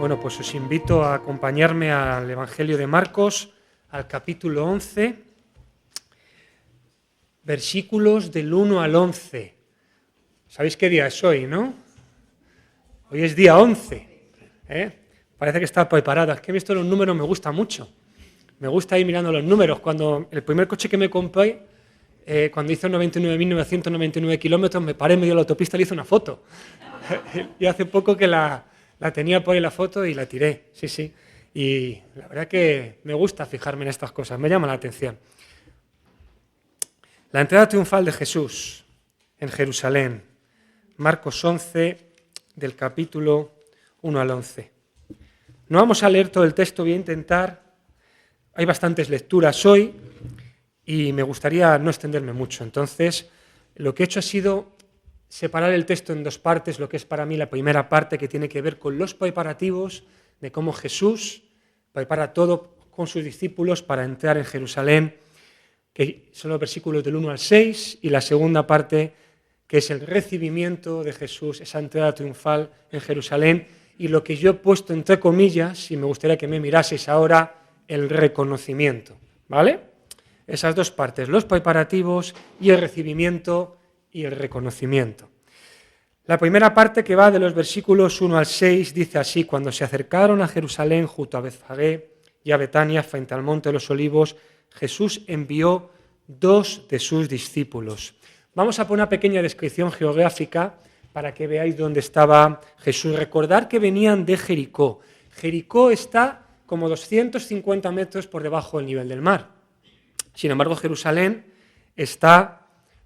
Bueno, pues os invito a acompañarme al Evangelio de Marcos, al capítulo 11, versículos del 1 al 11. ¿Sabéis qué día es hoy, no? Hoy es día 11. Parece que está preparado. Es que he visto los números, me gusta mucho. Me gusta ir mirando los números. Cuando el primer coche que me compré, cuando hizo 99.999 kilómetros, me paré en medio de la autopista y le hice una foto. Y hace poco que la tenía por ahí la foto y la tiré, sí. Y la verdad que me gusta fijarme en estas cosas, me llama la atención. La entrada triunfal de Jesús en Jerusalén, Marcos 11, del capítulo 1 al 11. No vamos a leer todo el texto, voy a intentar, hay bastantes lecturas hoy y me gustaría no extenderme mucho. Entonces, lo que he hecho ha sido separar el texto en dos partes, lo que es para mí la primera parte, que tiene que ver con los preparativos de cómo Jesús prepara todo con sus discípulos para entrar en Jerusalén, que son los versículos del 1 al 6, y la segunda parte, que es el recibimiento de Jesús, esa entrada triunfal en Jerusalén, y lo que yo he puesto entre comillas, y me gustaría que me miraseis ahora, el reconocimiento, ¿vale? Esas dos partes, los preparativos y el recibimiento y el reconocimiento. La primera parte, que va de los versículos 1 al 6, dice así: cuando se acercaron a Jerusalén junto a Betfagé y a Betania frente al monte de los Olivos, Jesús envió 2 de sus discípulos. Vamos a poner una pequeña descripción geográfica para que veáis dónde estaba Jesús. Recordad que venían de Jericó. Jericó está como 250 metros por debajo del nivel del mar. Sin embargo, Jerusalén está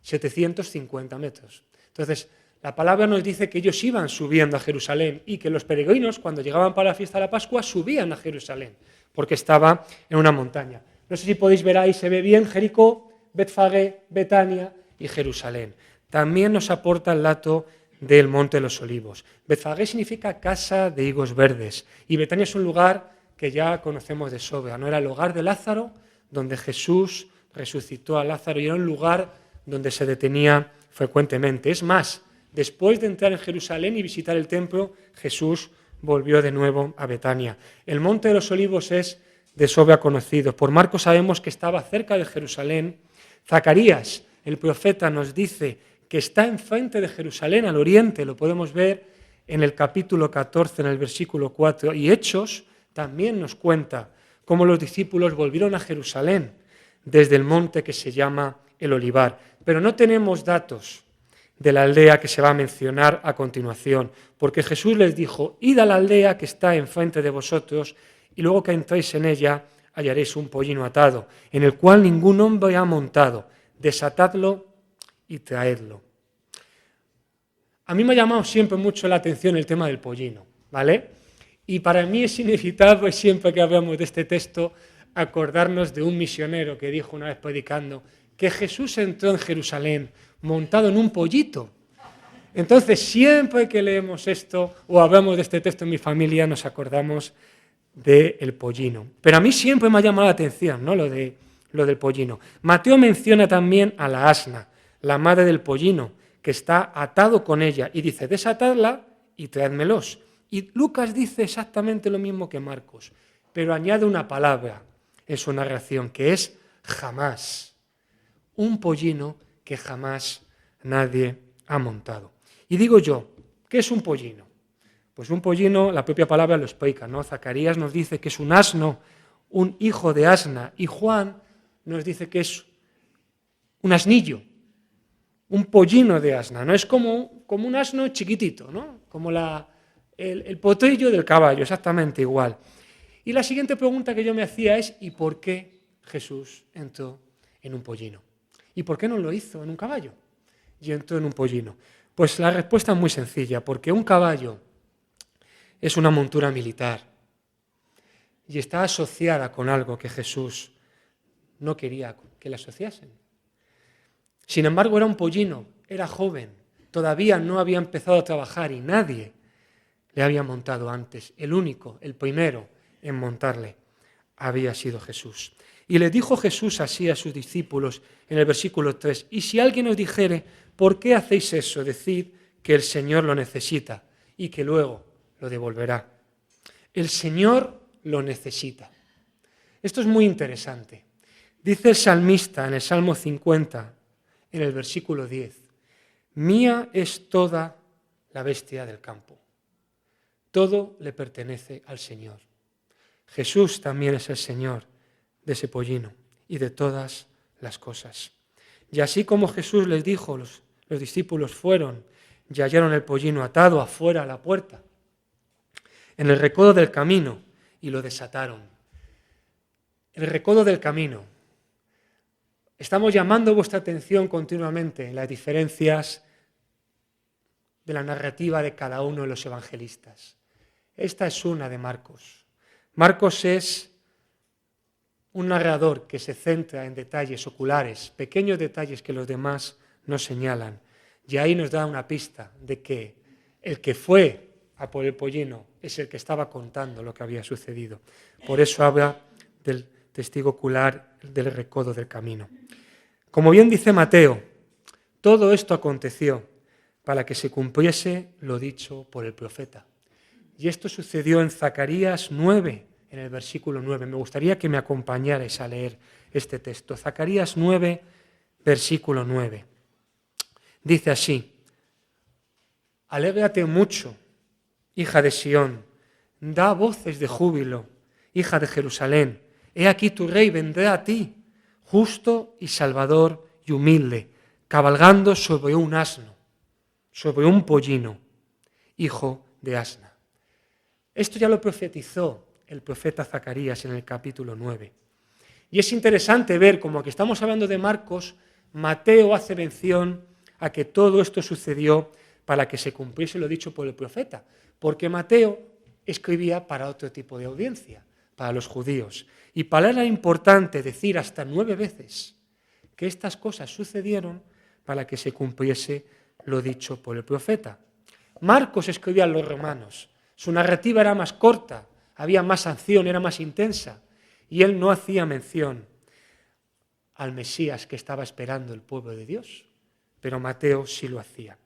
750 metros. Entonces, la palabra nos dice que ellos iban subiendo a Jerusalén y que los peregrinos, cuando llegaban para la fiesta de la Pascua, subían a Jerusalén, porque estaba en una montaña. No sé si podéis ver ahí, se ve bien Jericó, Betfagé, Betania y Jerusalén. También nos aporta el dato del Monte de los Olivos. Betfagé significa casa de higos verdes y Betania es un lugar que ya conocemos de sobra, ¿no? Era el hogar de Lázaro, donde Jesús resucitó a Lázaro, y era un lugar donde se detenía frecuentemente. Es más, después de entrar en Jerusalén y visitar el templo, Jesús volvió de nuevo a Betania. El Monte de los Olivos es de sobra conocido. Por Marcos sabemos que estaba cerca de Jerusalén. Zacarías, el profeta, nos dice que está enfrente de Jerusalén, al oriente, lo podemos ver en el capítulo 14, en el versículo 4, y Hechos también nos cuenta cómo los discípulos volvieron a Jerusalén desde el monte que se llama el Olivar. Pero no tenemos datos de la aldea que se va a mencionar a continuación, porque Jesús les dijo: id a la aldea que está enfrente de vosotros, y luego que entréis en ella hallaréis un pollino atado, en el cual ningún hombre ha montado. Desatadlo y traedlo. A mí me ha llamado siempre mucho la atención el tema del pollino, ¿vale? Y para mí es inevitable, siempre que hablamos de este texto, acordarnos de un misionero que dijo una vez predicando que Jesús entró en Jerusalén montado en un pollito. Entonces, siempre que leemos esto o hablamos de este texto en mi familia, nos acordamos del pollino. Pero a mí siempre me ha llamado la atención, ¿no? Lo del pollino. Mateo menciona también a la asna, la madre del pollino, que está atado con ella, y dice: desatadla y traédmelos. Y Lucas dice exactamente lo mismo que Marcos, pero añade una palabra en su narración, que es jamás. Un pollino que jamás nadie ha montado. Y digo yo, ¿qué es un pollino? Pues un pollino, la propia palabra lo explica, ¿no? Zacarías nos dice que es un asno, un hijo de asna, y Juan nos dice que es un asnillo, un pollino de asna, ¿no? Es como un asno chiquitito, ¿no? Como el potrillo del caballo, exactamente igual. Y la siguiente pregunta que yo me hacía es: ¿y por qué Jesús entró en un pollino? ¿Y por qué no lo hizo en un caballo y entró en un pollino? Pues la respuesta es muy sencilla, porque un caballo es una montura militar y está asociada con algo que Jesús no quería que le asociasen. Sin embargo, era un pollino, era joven, todavía no había empezado a trabajar y nadie le había montado antes. El único, el primero en montarle había sido Jesús. Y le dijo Jesús así a sus discípulos en el versículo 3: y si alguien os dijere: ¿por qué hacéis eso? Decid que el Señor lo necesita y que luego lo devolverá. El Señor lo necesita. Esto es muy interesante. Dice el salmista en el Salmo 50, en el versículo 10, mía es toda la bestia del campo. Todo le pertenece al Señor. Jesús también es el Señor de ese pollino y de todas las cosas. Y así como Jesús les dijo, los discípulos fueron y hallaron el pollino atado afuera a la puerta, en el recodo del camino, y lo desataron. El recodo del camino. Estamos llamando vuestra atención continuamente en las diferencias de la narrativa de cada uno de los evangelistas. Esta es una de Marcos. Marcos es un narrador que se centra en detalles oculares, pequeños detalles que los demás no señalan. Y ahí nos da una pista de que el que fue a por el pollino es el que estaba contando lo que había sucedido. Por eso habla del testigo ocular, del recodo del camino. Como bien dice Mateo, todo esto aconteció para que se cumpliese lo dicho por el profeta. Y esto sucedió en Zacarías 9, en el versículo 9. Me gustaría que me acompañarais a leer este texto. Zacarías 9, versículo 9. Dice así: alégrate mucho, hija de Sión, da voces de júbilo, hija de Jerusalén. He aquí tu rey vendrá a ti, justo y salvador y humilde, cabalgando sobre un asno, sobre un pollino, hijo de asna. Esto ya lo profetizó el profeta Zacarías en el capítulo 9. Y es interesante ver, como aquí estamos hablando de Marcos, Mateo hace mención a que todo esto sucedió para que se cumpliese lo dicho por el profeta, porque Mateo escribía para otro tipo de audiencia, para los judíos. Y para él era importante decir hasta 9 veces que estas cosas sucedieron para que se cumpliese lo dicho por el profeta. Marcos escribía a los romanos. Su narrativa era más corta, había más acción, era más intensa, y él no hacía mención al Mesías que estaba esperando el pueblo de Dios, pero Mateo sí lo hacía.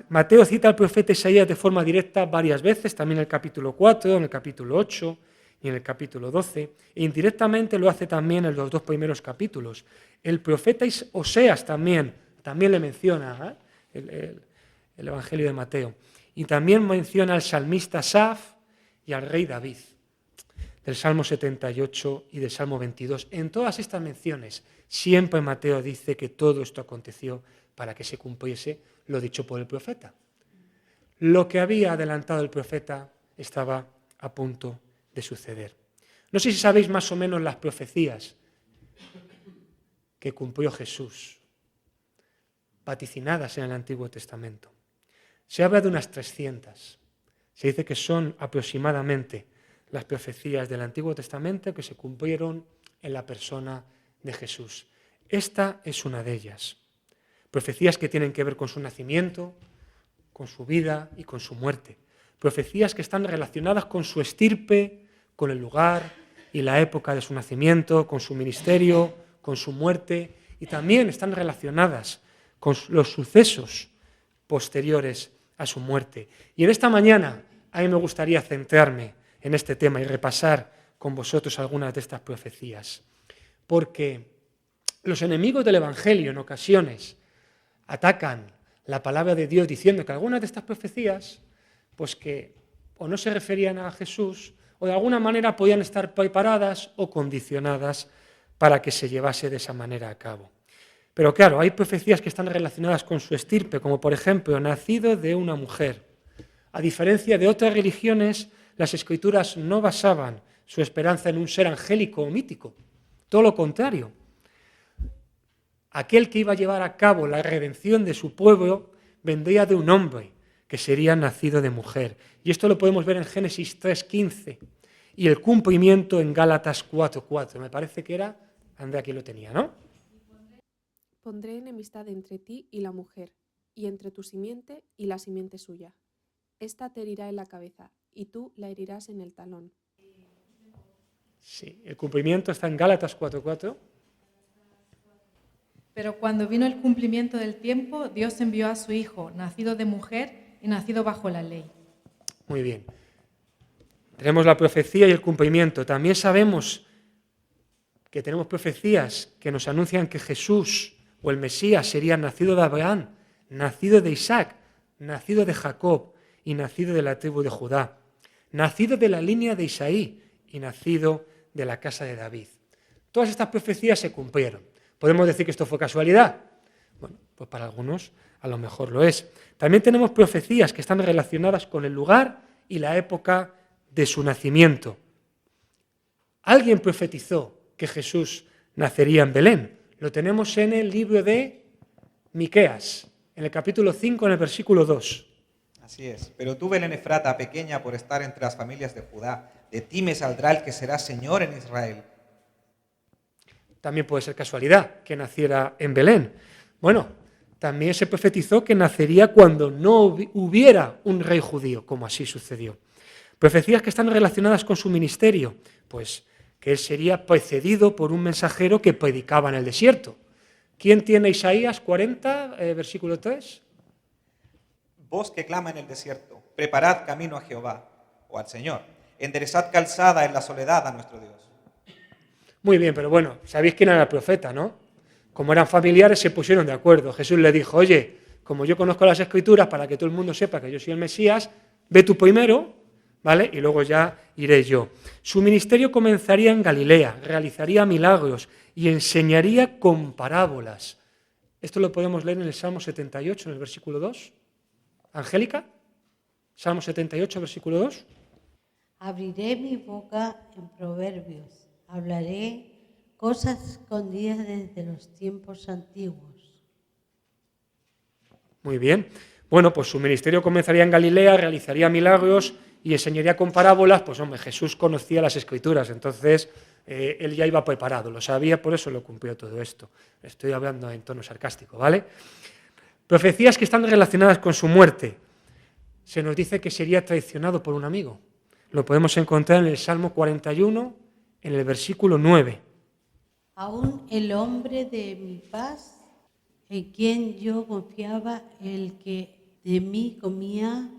Mateo cita al profeta Isaías de forma directa varias veces, también en el capítulo 4, en el capítulo 8 y en el capítulo 12, e indirectamente lo hace también en los 2 primeros capítulos. El profeta Oseas también le menciona el Evangelio de Mateo. Y también menciona al salmista Asaf y al rey David, del Salmo 78 y del Salmo 22. En todas estas menciones, siempre Mateo dice que todo esto aconteció para que se cumpliese lo dicho por el profeta. Lo que había adelantado el profeta estaba a punto de suceder. No sé si sabéis más o menos las profecías que cumplió Jesús, vaticinadas en el Antiguo Testamento. Se habla de unas 300. Se dice que son aproximadamente las profecías del Antiguo Testamento que se cumplieron en la persona de Jesús. Esta es una de ellas. Profecías que tienen que ver con su nacimiento, con su vida y con su muerte. Profecías que están relacionadas con su estirpe, con el lugar y la época de su nacimiento, con su ministerio, con su muerte, y también están relacionadas con los sucesos posteriores a su muerte. Y en esta mañana a mí me gustaría centrarme en este tema y repasar con vosotros algunas de estas profecías. Porque los enemigos del Evangelio en ocasiones atacan la palabra de Dios diciendo que algunas de estas profecías, pues que o no se referían a Jesús o de alguna manera podían estar preparadas o condicionadas para que se llevase de esa manera a cabo. Pero claro, hay profecías que están relacionadas con su estirpe, como por ejemplo, nacido de una mujer. A diferencia de otras religiones, las Escrituras no basaban su esperanza en un ser angélico o mítico. Todo lo contrario. Aquel que iba a llevar a cabo la redención de su pueblo vendría de un hombre que sería nacido de mujer. Y esto lo podemos ver en Génesis 3:15 y el cumplimiento en Gálatas 4:4. Me parece que era, Andrea aquí lo tenía, ¿no? Pondré enemistad entre ti y la mujer, y entre tu simiente y la simiente suya. Esta te herirá en la cabeza, y tú la herirás en el talón. Sí, el cumplimiento está en Gálatas 4:4. Pero cuando vino el cumplimiento del tiempo, Dios envió a su Hijo, nacido de mujer y nacido bajo la ley. Muy bien. Tenemos la profecía y el cumplimiento. También sabemos que tenemos profecías que nos anuncian que Jesús o el Mesías sería nacido de Abraham, nacido de Isaac, nacido de Jacob y nacido de la tribu de Judá, nacido de la línea de Isaí y nacido de la casa de David. Todas estas profecías se cumplieron. ¿Podemos decir que esto fue casualidad? Bueno, pues para algunos a lo mejor lo es. También tenemos profecías que están relacionadas con el lugar y la época de su nacimiento. Alguien profetizó que Jesús nacería en Belén. Lo tenemos en el libro de Miqueas, en el capítulo 5, en el versículo 2. Así es. Pero tú, Belén Efrata, pequeña por estar entre las familias de Judá, de ti me saldrá el que será Señor en Israel. También puede ser casualidad que naciera en Belén. Bueno, también se profetizó que nacería cuando no hubiera un rey judío, como así sucedió. Profecías que están relacionadas con su ministerio, pues que él sería precedido por un mensajero que predicaba en el desierto. ¿Quién tiene Isaías 40, versículo 3? Voz que clama en el desierto, preparad camino a Jehová, o al Señor, enderezad calzada en la soledad a nuestro Dios. Muy bien, pero bueno, sabéis quién era el profeta, ¿no? Como eran familiares, se pusieron de acuerdo. Jesús le dijo, oye, como yo conozco las Escrituras, para que todo el mundo sepa que yo soy el Mesías, ve tú primero, ¿vale? Y luego ya iré yo. Su ministerio comenzaría en Galilea, realizaría milagros y enseñaría con parábolas. Esto lo podemos leer en el Salmo 78, en el versículo 2. Angélica, Salmo 78, versículo 2. Abriré mi boca en proverbios, hablaré cosas escondidas desde los tiempos antiguos. Muy bien. Bueno, pues su ministerio comenzaría en Galilea, realizaría milagros y enseñaría con parábolas. Pues hombre, Jesús conocía las Escrituras, entonces él ya iba preparado, lo sabía, por eso lo cumplió todo esto. Estoy hablando en tono sarcástico, ¿vale? Profecías que están relacionadas con su muerte. Se nos dice que sería traicionado por un amigo. Lo podemos encontrar en el Salmo 41, en el versículo 9. Aún el hombre de mi paz, en quien yo confiaba, el que de mí comía,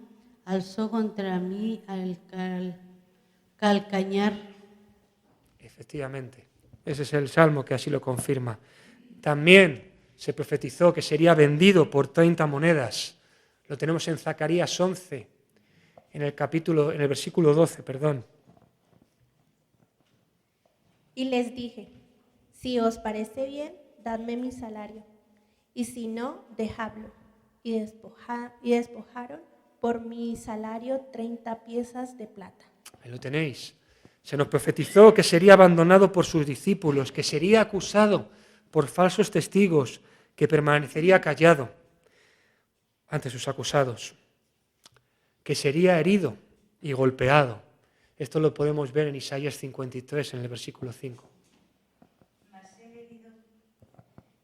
alzó contra mí al calcañar. Efectivamente, ese es el Salmo que así lo confirma. También se profetizó que sería vendido por 30 monedas. Lo tenemos en Zacarías 11, en el versículo 12, perdón. Y les dije, si os parece bien, dadme mi salario, y si no, dejadlo. Y despojaron por mi salario 30 piezas de plata. Ahí lo tenéis. Se nos profetizó que sería abandonado por sus discípulos, que sería acusado por falsos testigos, que permanecería callado ante sus acusados, que sería herido y golpeado. Esto lo podemos ver en Isaías 53, en el versículo 5.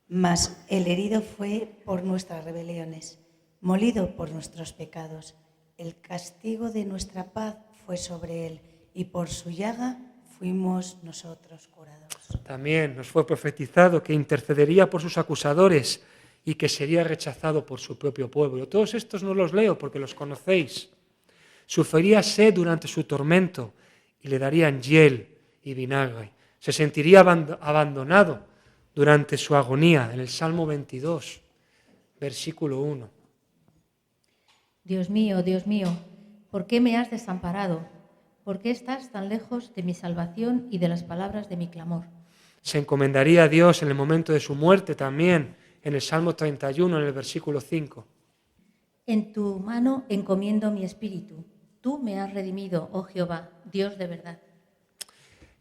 Mas el herido fue por nuestras rebeliones, molido por nuestros pecados. El castigo de nuestra paz fue sobre él, y por su llaga fuimos nosotros curados. También nos fue profetizado que intercedería por sus acusadores y que sería rechazado por su propio pueblo. Todos estos no los leo porque los conocéis. Sufriría sed durante su tormento y le darían hiel y vinagre. Se sentiría abandonado durante su agonía, en el Salmo 22, versículo 1. Dios mío, ¿por qué me has desamparado? ¿Por qué estás tan lejos de mi salvación y de las palabras de mi clamor? Se encomendaría a Dios en el momento de su muerte también, en el Salmo 31, en el versículo 5. En tu mano encomiendo mi espíritu. Tú me has redimido, oh Jehová, Dios de verdad.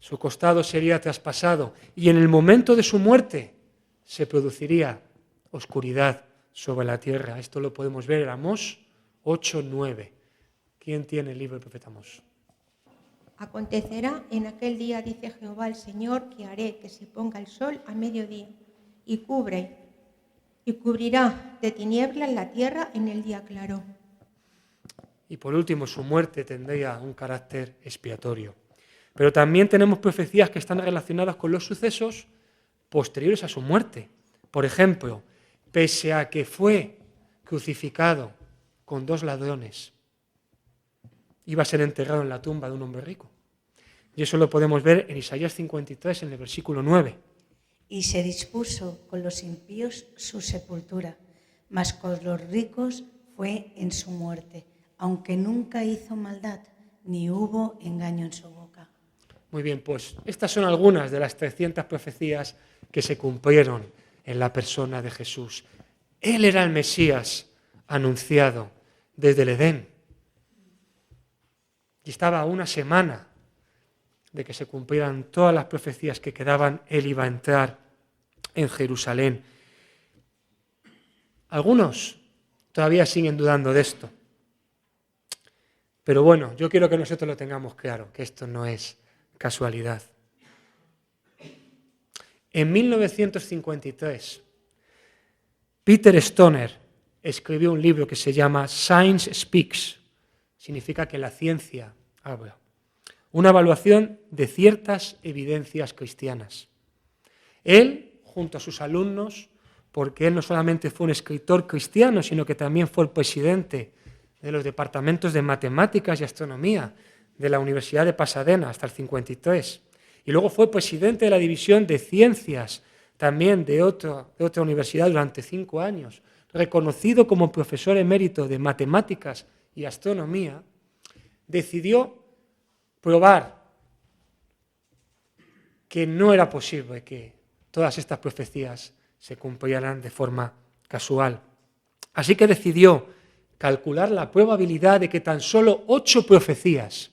Su costado sería traspasado y en el momento de su muerte se produciría oscuridad sobre la tierra. Esto lo podemos ver en Amós 8:9. ¿Quién tiene el libro del profeta Amós? Acontecerá en aquel día, dice Jehová el Señor, que haré que se ponga el sol a mediodía y cubrirá de tinieblas la tierra en el día claro. Y por último, su muerte tendría un carácter expiatorio. Pero también tenemos profecías que están relacionadas con los sucesos posteriores a su muerte. Por ejemplo, pese a que fue crucificado con 2 ladrones, iba a ser enterrado en la tumba de un hombre rico. Y eso lo podemos ver en Isaías 53, en el versículo 9. Y se dispuso con los impíos su sepultura, mas con los ricos fue en su muerte, aunque nunca hizo maldad, ni hubo engaño en su boca. Muy bien, pues estas son algunas de las 300 profecías que se cumplieron en la persona de Jesús. Él era el Mesías anunciado desde el Edén. Y estaba a una semana de que se cumplieran todas las profecías que quedaban. Él iba a entrar en Jerusalén. Algunos todavía siguen dudando de esto. Pero bueno, yo quiero que nosotros lo tengamos claro, que esto no es casualidad. En 1953, Peter Stoner escribió un libro que se llama Science Speaks, significa que la ciencia habla, una evaluación de ciertas evidencias cristianas. Él, junto a sus alumnos, porque él no solamente fue un escritor cristiano, sino que también fue el presidente de los departamentos de matemáticas y astronomía de la Universidad de Pasadena hasta el 53, y luego fue presidente de la división de ciencias también de otra universidad durante 5 años, reconocido como profesor emérito de matemáticas y astronomía, decidió probar que no era posible que todas estas profecías se cumplieran de forma casual. Así que decidió calcular la probabilidad de que tan solo 8 profecías,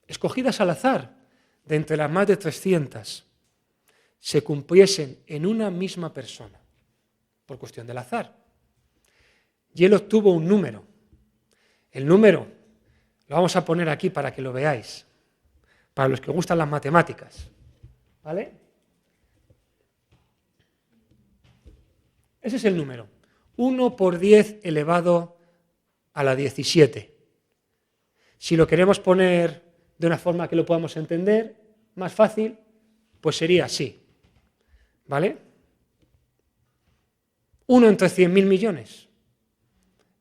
escogidas al azar, de entre las más de 300, se cumpliesen en una misma persona, por cuestión del azar. Y él obtuvo un número. El número lo vamos a poner aquí para que lo veáis, para los que gustan las matemáticas. ¿Vale? Ese es el número. 1 por 10 elevado a la 17. Si lo queremos poner de una forma que lo podamos entender, más fácil, pues sería así. ¿Vale? 1 entre 100.000 millones.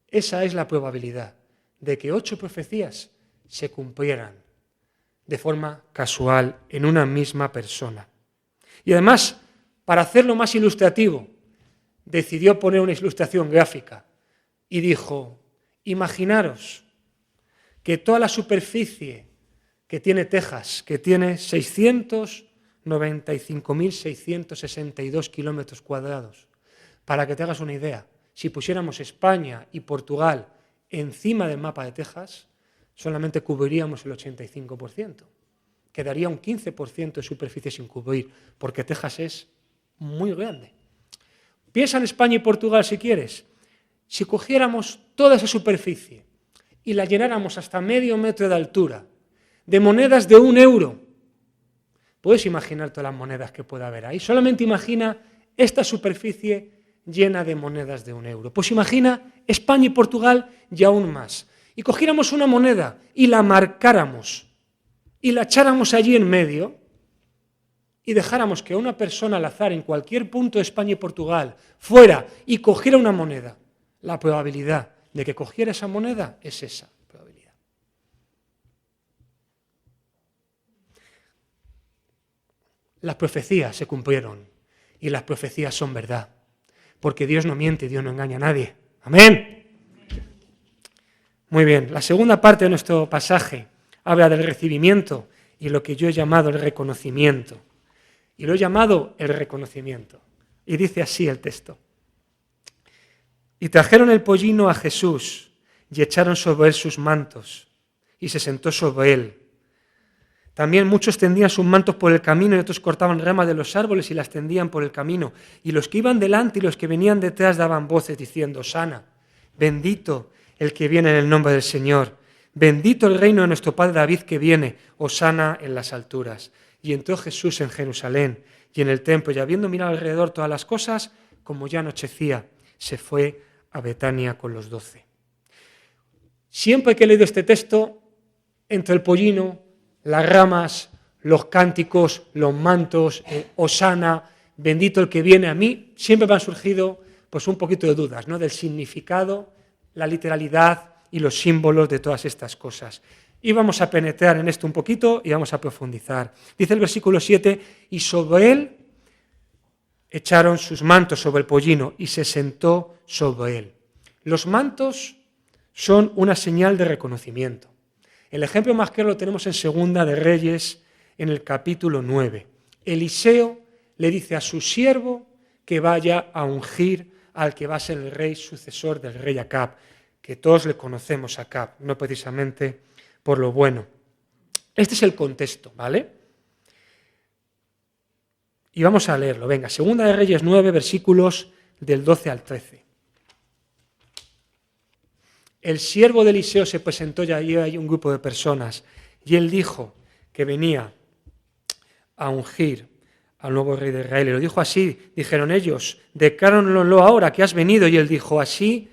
Esa es la probabilidad de que 8 profecías se cumplieran de forma casual en una misma persona. Y además, para hacerlo más ilustrativo, decidió poner una ilustración gráfica y dijo, imaginaros que toda la superficie que tiene Texas, que tiene 695.662 kilómetros cuadrados, para que te hagas una idea, si pusiéramos España y Portugal encima del mapa de Texas, solamente cubriríamos el 85%. Quedaría un 15% de superficie sin cubrir, porque Texas es muy grande. Piensa en España y Portugal si quieres. Si cogiéramos toda esa superficie y la llenáramos hasta medio metro de altura de monedas de 1 euro, puedes imaginar todas las monedas que pueda haber ahí. Solamente imagina esta superficie llena de monedas de 1 euro. Pues imagina España y Portugal y aún más. Y cogiéramos una moneda y la marcáramos y la echáramos allí en medio y dejáramos que una persona al azar en cualquier punto de España y Portugal fuera y cogiera una moneda, la probabilidad de que cogiera esa moneda es esa probabilidad. Las profecías se cumplieron y las profecías son verdad, porque Dios no miente, Dios no engaña a nadie. ¡Amén! Muy bien, la segunda parte de nuestro pasaje habla del recibimiento y lo que yo he llamado el reconocimiento. Y lo he llamado el reconocimiento. Y dice así el texto. Y trajeron el pollino a Jesús y echaron sobre él sus mantos y se sentó sobre él. También muchos tendían sus mantos por el camino y otros cortaban ramas de los árboles y las tendían por el camino. Y los que iban delante y los que venían detrás daban voces diciendo, Hosana, bendito el que viene en el nombre del Señor. Bendito el reino de nuestro padre David que viene, Hosana en las alturas. Y entró Jesús en Jerusalén y en el templo, y habiendo mirado alrededor todas las cosas, como ya anochecía, se fue a Betania con los 12. Siempre que he leído este texto, entre el pollino, las ramas, los cánticos, los mantos, Hosana, bendito el que viene, a mí siempre me han surgido pues un poquito de dudas, ¿no? Del significado, la literalidad y los símbolos de todas estas cosas. Y vamos a penetrar en esto un poquito y vamos a profundizar. Dice el versículo 7, y sobre él echaron sus mantos sobre el pollino y se sentó sobre él. Los mantos son una señal de reconocimiento. El ejemplo más claro lo tenemos en Segunda de Reyes, en el capítulo 9. Eliseo le dice a su siervo que vaya a ungir al que va a ser el rey sucesor del rey Acab, que todos le conocemos a Acab, no precisamente por lo bueno. Este es el contexto, ¿vale? Y vamos a leerlo. Venga, Segunda de Reyes 9, versículos del 12 al 13. El siervo de Eliseo se presentó y allí hay un grupo de personas y él dijo que venía a ungir al nuevo rey de Israel. Y lo dijo así, dijeron ellos, decláranoslo ahora que has venido. Y él dijo, así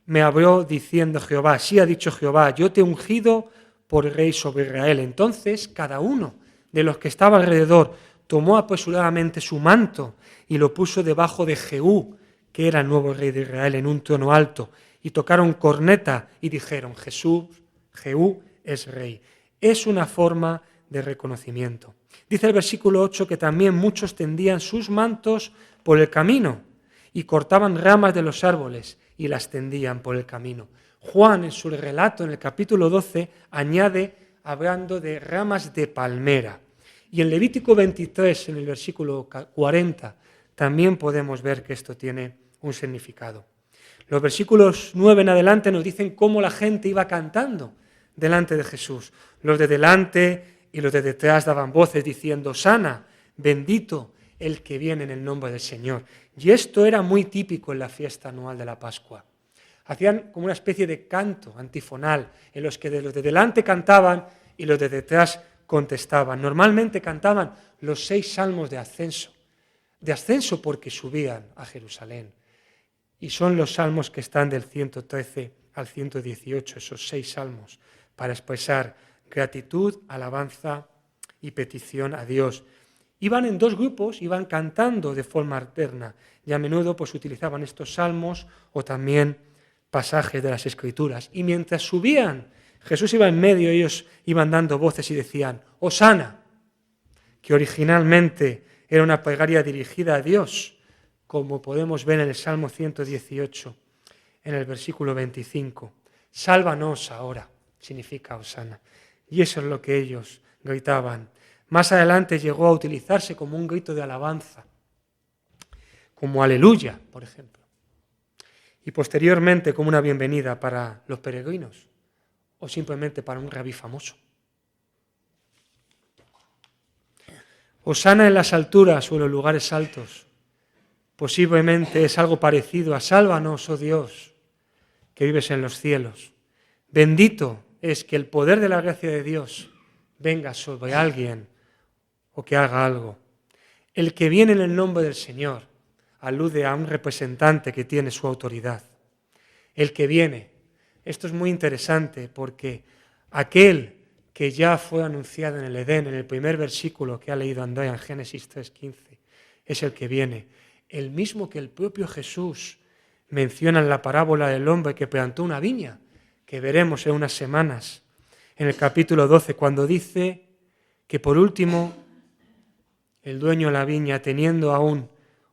me habló diciendo Jehová, así ha dicho Jehová, yo te he ungido por rey sobre Israel. Entonces cada uno de los que estaba alrededor tomó apresuradamente su manto y lo puso debajo de Jehú, que era el nuevo rey de Israel, en un trono alto, y tocaron corneta y dijeron, Jehú es rey. Es una forma de reconocimiento. Dice el versículo 8 que también muchos tendían sus mantos por el camino y cortaban ramas de los árboles y las tendían por el camino. Juan, en su relato en el capítulo 12, añade hablando de ramas de palmera. Y en Levítico 23, en el versículo 40, también podemos ver que esto tiene un significado. Los versículos 9 en adelante nos dicen cómo la gente iba cantando delante de Jesús. Los de delante y los de detrás daban voces diciendo, Sana, bendito el que viene en el nombre del Señor. Y esto era muy típico en la fiesta anual de la Pascua. Hacían como una especie de canto antifonal en los que los de delante cantaban y los de detrás contestaban. Normalmente cantaban los 6 salmos de ascenso porque subían a Jerusalén. Y son los salmos que están del 113 al 118, esos 6 salmos, para expresar gratitud, alabanza y petición a Dios. Iban en 2 grupos, iban cantando de forma alterna y a menudo pues utilizaban estos salmos o también pasajes de las Escrituras. Y mientras subían, Jesús iba en medio, ellos iban dando voces y decían, Hosana, que originalmente era una plegaria dirigida a Dios, como podemos ver en el Salmo 118, en el versículo 25. Sálvanos ahora, significa Hosana. Y eso es lo que ellos gritaban. Más adelante llegó a utilizarse como un grito de alabanza, como aleluya, por ejemplo. Y posteriormente como una bienvenida para los peregrinos o simplemente para un rabí famoso. Hosana en las alturas o en los lugares altos posiblemente es algo parecido a sálvanos, oh Dios, que vives en los cielos. Bendito es que el poder de la gracia de Dios venga sobre alguien o que haga algo. El que viene en el nombre del Señor alude a un representante que tiene su autoridad. El que viene. Esto es muy interesante porque aquel que ya fue anunciado en el Edén, en el primer versículo que ha leído Andrea en Génesis 3:15, es el que viene. El mismo que el propio Jesús menciona en la parábola del hombre que plantó una viña, que veremos en unas semanas, en el capítulo 12, cuando dice que por último el dueño de la viña, teniendo aún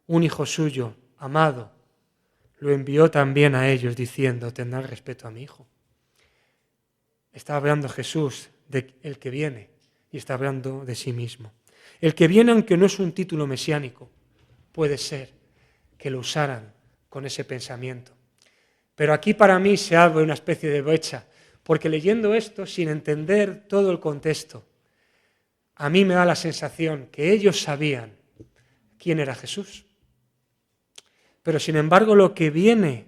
un hijo suyo, amado, lo envió también a ellos diciendo, tendrán respeto a mi hijo. Está hablando Jesús de el que viene y está hablando de sí mismo. El que viene, aunque no es un título mesiánico, puede ser que lo usaran con ese pensamiento. Pero aquí para mí se abre una especie de brecha, porque leyendo esto sin entender todo el contexto, a mí me da la sensación que ellos sabían quién era Jesús. Pero sin embargo lo que viene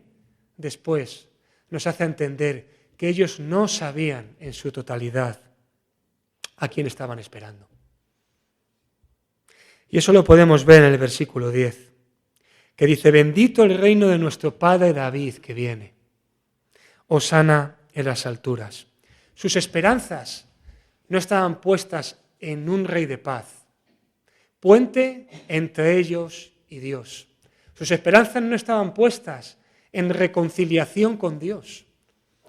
después nos hace entender que ellos no sabían en su totalidad a quién estaban esperando. Y eso lo podemos ver en el versículo 10, que dice, bendito el reino de nuestro padre David que viene. Hosana en las alturas. Sus esperanzas no estaban puestas en un rey de paz, puente entre ellos y Dios. Sus esperanzas no estaban puestas en reconciliación con Dios.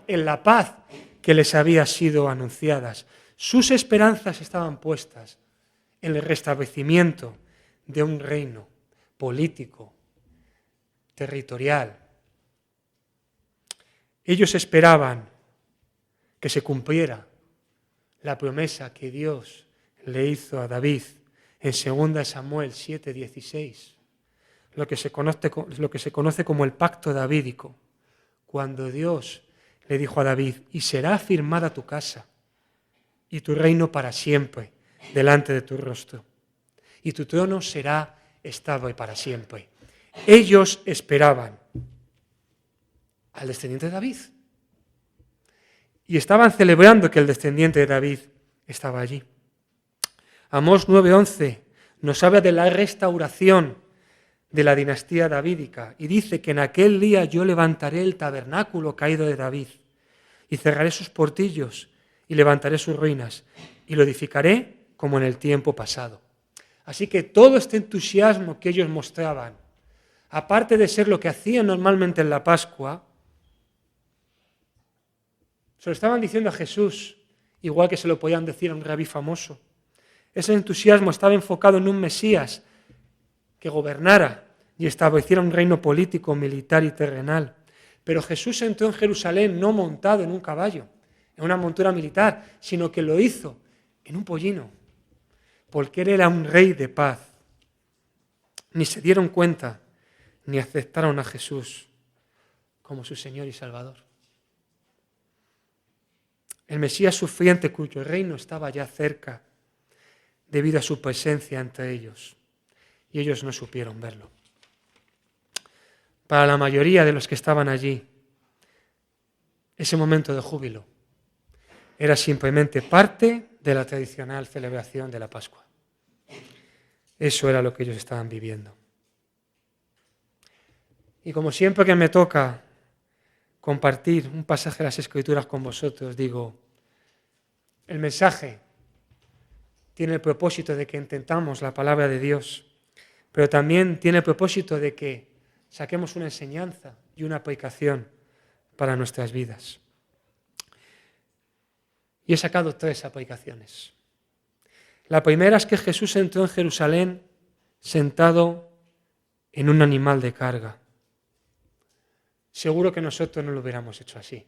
en la paz que les había sido anunciada. Sus esperanzas estaban puestas en el restablecimiento de un reino político, territorial. Ellos esperaban que se cumpliera la promesa que Dios le hizo a David en 2 Samuel 7:16, lo que se conoce como el pacto davídico, cuando Dios le dijo a David: y será afirmada tu casa y tu reino para siempre delante de tu rostro, y tu trono será estable para siempre. Ellos esperaban al descendiente de David y estaban celebrando que el descendiente de David estaba allí. Amós 9:11 nos habla de la restauración de la dinastía davídica y dice que en aquel día yo levantaré el tabernáculo caído de David y cerraré sus portillos y levantaré sus ruinas y lo edificaré como en el tiempo pasado. Así que todo este entusiasmo que ellos mostraban, aparte de ser lo que hacían normalmente en la Pascua, se lo estaban diciendo a Jesús, igual que se lo podían decir a un rabí famoso. Ese entusiasmo estaba enfocado en un Mesías que gobernara y estableciera un reino político, militar y terrenal. Pero Jesús entró en Jerusalén no montado en un caballo, en una montura militar, sino que lo hizo en un pollino, porque él era un rey de paz. Ni se dieron cuenta, ni aceptaron a Jesús como su Señor y Salvador. El Mesías sufriente, cuyo reino estaba ya cerca, debido a su presencia entre ellos, y ellos no supieron verlo. Para la mayoría de los que estaban allí, ese momento de júbilo era simplemente parte de la tradicional celebración de la Pascua. Eso era lo que ellos estaban viviendo. Y como siempre que me toca compartir un pasaje de las Escrituras con vosotros, digo, el mensaje tiene el propósito de que entendamos la palabra de Dios, pero también tiene el propósito de que saquemos una enseñanza y una aplicación para nuestras vidas. Y he sacado 3 aplicaciones. La primera es que Jesús entró en Jerusalén sentado en un animal de carga. Seguro que nosotros no lo hubiéramos hecho así.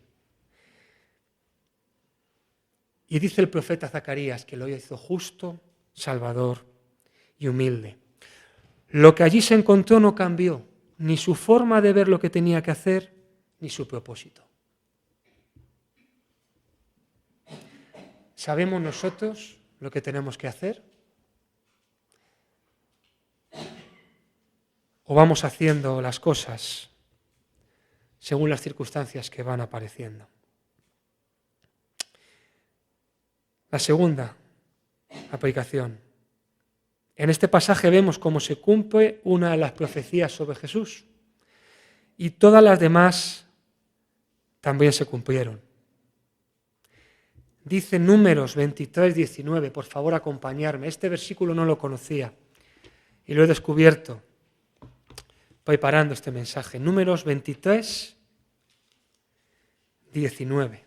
Y dice el profeta Zacarías que lo hizo justo, salvador y humilde. Lo que allí se encontró no cambió ni su forma de ver lo que tenía que hacer, ni su propósito. ¿Sabemos nosotros lo que tenemos que hacer? ¿O vamos haciendo las cosas según las circunstancias que van apareciendo? La segunda aplicación. En este pasaje vemos cómo se cumple una de las profecías sobre Jesús y todas las demás también se cumplieron. Dice Números 23:19, por favor acompañarme. Este versículo no lo conocía y lo he descubierto preparando este mensaje. Números 23:19.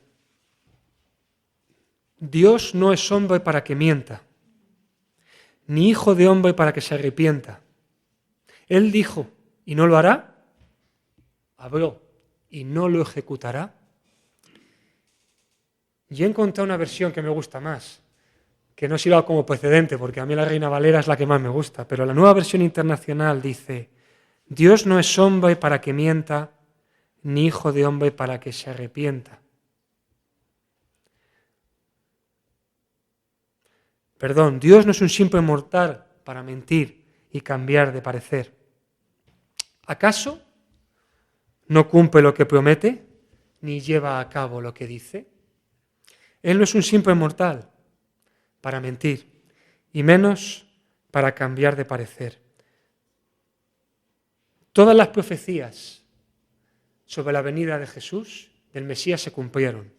Dios no es hombre para que mienta, ni hijo de hombre para que se arrepienta. Él dijo, ¿y no lo hará? Habló, ¿y no lo ejecutará? Y he encontrado una versión que me gusta más, que no sirva como precedente, porque a mí la Reina Valera es la que más me gusta, pero la Nueva Versión Internacional dice, Dios no es hombre para que mienta, ni hijo de hombre para que se arrepienta. Perdón, Dios no es un simple mortal para mentir y cambiar de parecer. ¿Acaso no cumple lo que promete, ni lleva a cabo lo que dice? Él no es un simple mortal para mentir, y menos para cambiar de parecer. Todas las profecías sobre la venida de Jesús, del Mesías, se cumplieron.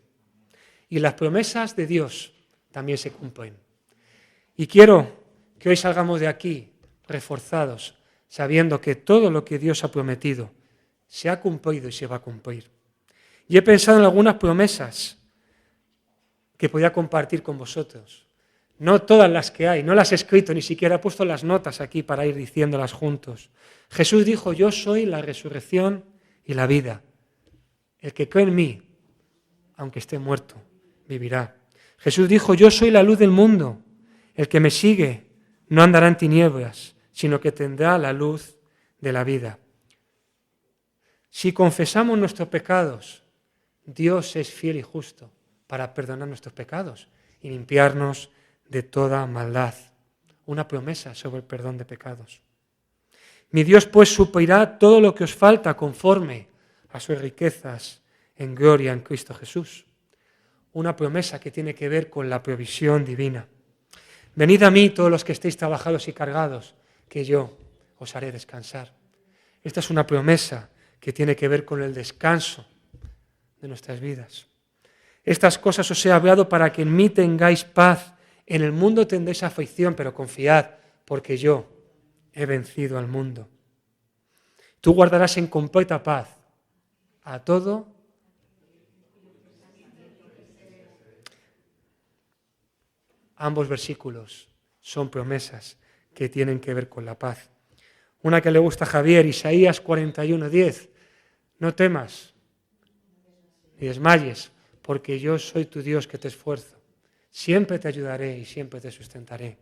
Y las promesas de Dios también se cumplen. Y quiero que hoy salgamos de aquí reforzados, sabiendo que todo lo que Dios ha prometido se ha cumplido y se va a cumplir. Y he pensado en algunas promesas que podía compartir con vosotros. No todas las que hay, no las he escrito, ni siquiera he puesto las notas aquí para ir diciéndolas juntos. Jesús dijo, yo soy la resurrección y la vida. El que cree en mí, aunque esté muerto, vivirá. Jesús dijo, yo soy la luz del mundo. El que me sigue no andará en tinieblas, sino que tendrá la luz de la vida. Si confesamos nuestros pecados, Dios es fiel y justo para perdonar nuestros pecados y limpiarnos de toda maldad. Una promesa sobre el perdón de pecados. Mi Dios pues suplirá todo lo que os falta conforme a sus riquezas en gloria en Cristo Jesús. Una promesa que tiene que ver con la provisión divina. Venid a mí todos los que estéis trabajados y cargados, que yo os haré descansar. Esta es una promesa que tiene que ver con el descanso de nuestras vidas. Estas cosas os he hablado para que en mí tengáis paz. En el mundo tendréis aflicción, pero confiad, porque yo he vencido al mundo. Tú guardarás en completa paz a todo. Ambos versículos son promesas que tienen que ver con la paz. Una que le gusta a Javier, Isaías 41:10. No temas ni desmayes, porque yo soy tu Dios que te esfuerzo. Siempre te ayudaré y siempre te sustentaré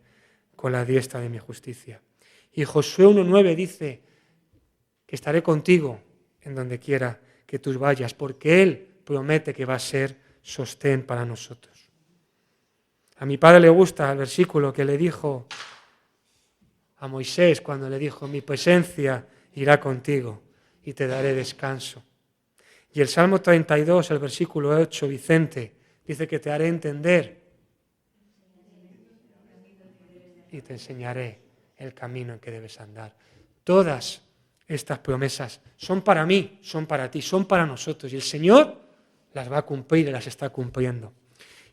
con la diestra de mi justicia. Y Josué 1:9 dice que estaré contigo en donde quiera que tú vayas, porque Él promete que va a ser sostén para nosotros. A mi padre le gusta el versículo que le dijo a Moisés cuando le dijo, mi presencia irá contigo y te daré descanso. Y el Salmo 32, el versículo 8, Vicente, dice que te haré entender y te enseñaré el camino en que debes andar. Todas estas promesas son para mí, son para ti, son para nosotros. Y el Señor las va a cumplir y las está cumpliendo.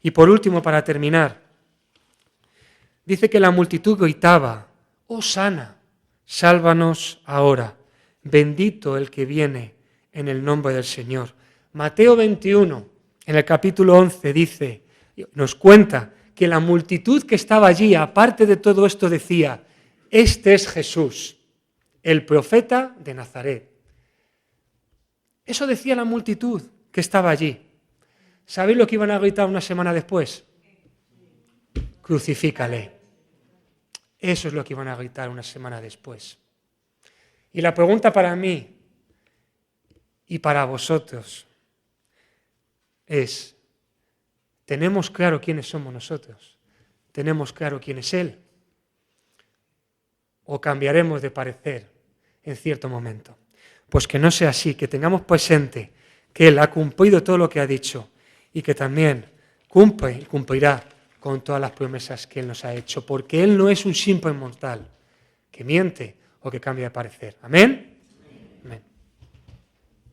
Y por último, para terminar, dice que la multitud gritaba, Hosana, sálvanos ahora, bendito el que viene en el nombre del Señor. Mateo 21, en el capítulo 11, dice, nos cuenta que la multitud que estaba allí, aparte de todo esto, decía, este es Jesús, el profeta de Nazaret. Eso decía la multitud que estaba allí. ¿Sabéis lo que iban a gritar una semana después? Crucifícale. Eso es lo que iban a gritar una semana después. Y la pregunta para mí y para vosotros es, ¿tenemos claro quiénes somos nosotros? ¿Tenemos claro quién es Él? ¿O cambiaremos de parecer en cierto momento? Pues que no sea así, que tengamos presente que Él ha cumplido todo lo que ha dicho y que también cumple y cumplirá con todas las promesas que Él nos ha hecho, porque Él no es un simple mortal que miente o que cambia de parecer. ¿Amén?